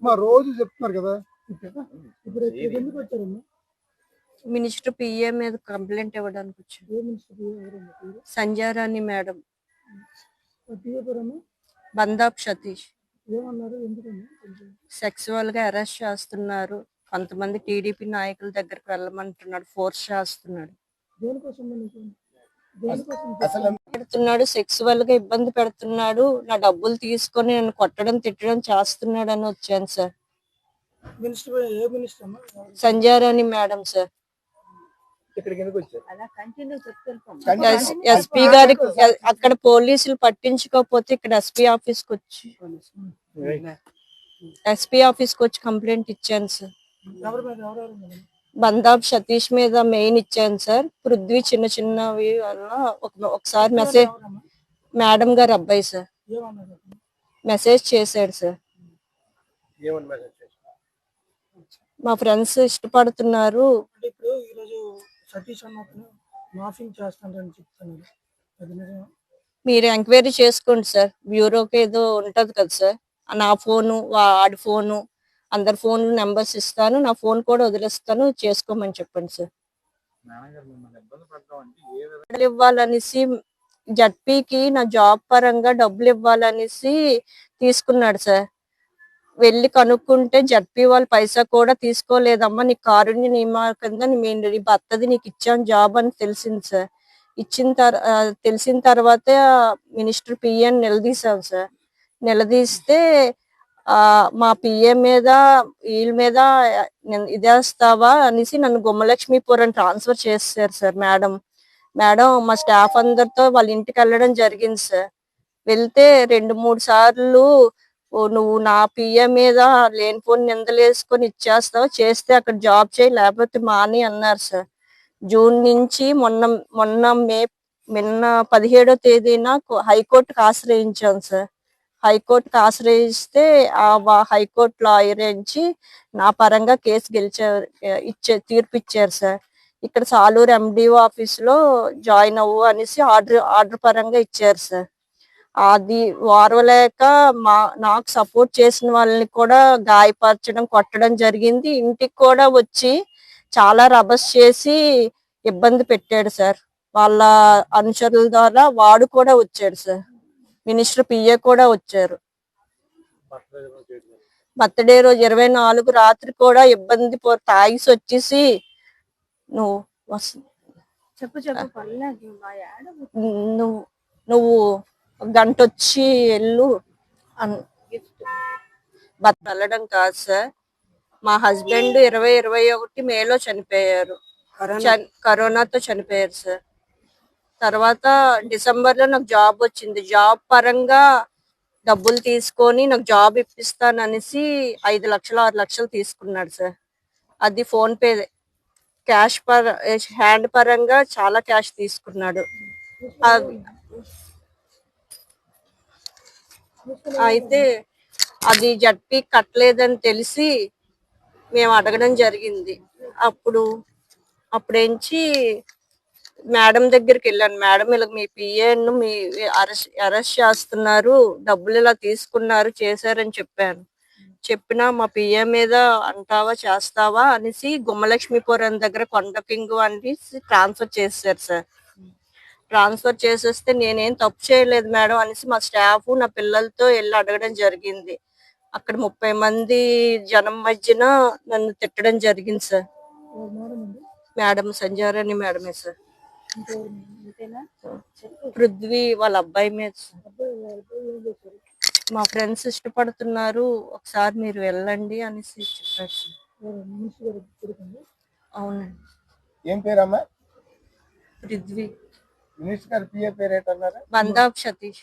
మా రోజు చెప్తున్నారు కదా. మినిస్టర్ పిఏ మీద కంప్లైంట్ ఇవ్వడానికి వచ్చాను. సంజారాణి మేడం, బందాప్ సతీష్. సెక్సువల్ గా అరెస్ట్ చేస్తున్నారు, కొంతమంది టీడీపీ నాయకుల దగ్గరికి వెళ్ళమంటున్నాడు, ఫోర్స్ చేస్తున్నాడు, పెడుతున్నాడు, సెక్సువల్ గా ఇబ్బంది పెడుతున్నాడు, నా డబ్బులు తీసుకొని నన్ను కొట్టడం తిట్టడం చేస్తున్నాడు అని వచ్చాను sir. Sanjarani madam sir. SP గారికి అక్కడ పోలీసులు పట్టించుకోకపోతే ఇక్కడ ఎస్పీ ఆఫీస్ కి వచ్చి కంప్లైంట్ ఇచ్చాను సార్. బందాబ్ సతీష్ మీద మెయిన్ ఇచ్చాను సార్. పృథ్వీ చిన్న చిన్నవి వల్ల ఒకసారి మెసేజ్, మేడం గారు అబ్బాయి సార్, మెసేజ్ చేశాడు సార్. మా ఫ్రెండ్స్ ఇష్టపడుతున్నారు, మీరు ఎంక్వైరీ చేసుకోండి సార్. బ్యూరోకి ఏదో ఉంటది కదా సార్, నా ఫోను వాడి ఫోను అందరి ఫోన్ నెంబర్స్ ఇస్తాను, నా ఫోన్ కూడా వదిలేస్తాను, చేసుకోమని చెప్పండి సార్. ఇవ్వాలనేసి జడ్పీకి నా జాబ్ పరంగా డబ్బులు ఇవ్వాలనేసి తీసుకున్నాడు సార్. వెళ్ళి కనుక్కుంటే జడ్పీ వాళ్ళు పైసా కూడా తీసుకోలేదమ్మా, నీ కారుణ్య నియమాల కింద నీ భర్తది నీకు ఇచ్చాను జాబ్ అని తెలిసింది సార్. తెలిసిన తర్వాత మినిస్టర్ పిఎన్ నిలదీశాం సార్. నిలదీస్తే మా పిఏ మీద వీళ్ళ మీద ఇదేస్తావా అనేసి నన్ను గుమ్మలక్ష్మీపురం ట్రాన్స్ఫర్ చేశారు సార్. మేడం మా స్టాఫ్ అందరితో వాళ్ళ ఇంటికి వెళ్ళడం జరిగింది సార్. వెళ్తే 2-3 సార్లు నువ్వు నా పిఏ మీద లేనిపోని నిందలేసుకొని ఇచ్చేస్తావు, చేస్తే అక్కడ జాబ్ చేయి లేకపోతే మాని అన్నారు సార్. జూన్ నుంచి మొన్న 17వ తేదీన హైకోర్టుకు ఆశ్రయించాం సార్. హైకోర్టుకు ఆశ్రయిస్తే హైకోర్టు లాయర్ నుంచి నా పరంగా కేసు తీర్పు ఇచ్చారు సార్. ఇక్కడ సాలూరు ఎండిఓ ఆఫీస్ లో జాయిన్ అవ్వు అనేసి ఆర్డర్ పరంగా ఇచ్చారు సార్. అది వారవలేక నాకు సపోర్ట్ చేసిన వాళ్ళని కూడా గాయపరచడం, కొట్టడం జరిగింది. ఇంటికి కూడా వచ్చి చాలా రభస్ చేసి ఇబ్బంది పెట్టాడు సార్. వాళ్ళ అనుచరుల ద్వారా వాడు కూడా వచ్చాడు సార్. మినిస్టర్ పిఏ కూడా వచ్చారు. బర్త్డే రోజు 24 రాత్రి కూడా ఇబ్బంది తాగిసి వచ్చేసి నువ్వు నువ్వు గంట వచ్చి వెళ్ళు వెళ్ళడం కాదు సార్. మా హస్బెండ్ 2021 మేలో చనిపోయారు, కరోనాతో చనిపోయారు సార్. తర్వాత డిసెంబర్ లో నాకు జాబ్ వచ్చింది. జాబ్ పరంగా డబ్బులు తీసుకొని నాకు జాబ్ ఇప్పిస్తాననేసి 5-6 లక్షలు తీసుకున్నాడు సార్. అది ఫోన్ పే క్యాష్ హ్యాండ్ పరంగా చాలా క్యాష్ తీసుకున్నాడు. అయితే అది జడ్పీ కట్టలేదని తెలిసి మేము అడగడం జరిగింది. అప్పుడేంచి మేడం దగ్గరికి వెళ్ళాను. మేడం ఇలా మీ పిఏను మీ అరెస్ట్ చేస్తున్నారు, డబ్బులు ఇలా తీసుకున్నారు, చేశారని చెప్పాను. చెప్పినా మా పిఏ మీద అంటావా చేస్తావా అనేసి గుమ్మలక్ష్మీపురం దగ్గర కొండకింగు అనేసి ట్రాన్స్ఫర్ చేశారు సార్. ట్రాన్స్ఫర్ చేసేస్తే నేనేం తప్పు చేయలేదు మేడం అనేసి మా స్టాఫ్ నా పిల్లలతో వెళ్ళి అడగడం జరిగింది. అక్కడ 30 మంది జనం మధ్యన నన్ను తిట్టడం జరిగింది సార్. మేడం సంజారాణి మేడమే సార్. పృథ్వీ వాళ్ళ అబ్బాయి మీద మా ఫ్రెండ్స్ ఇష్టపడుతున్నారు, ఒకసారి మీరు వెళ్ళండి అనేసి చెప్పారు సార్. అవునండి. ఏం పేరమ్మా? పృథ్వీ. మినిస్టర్ పిఏ పేరు ఏంటన్నారు? బందాబ్ సతీష్.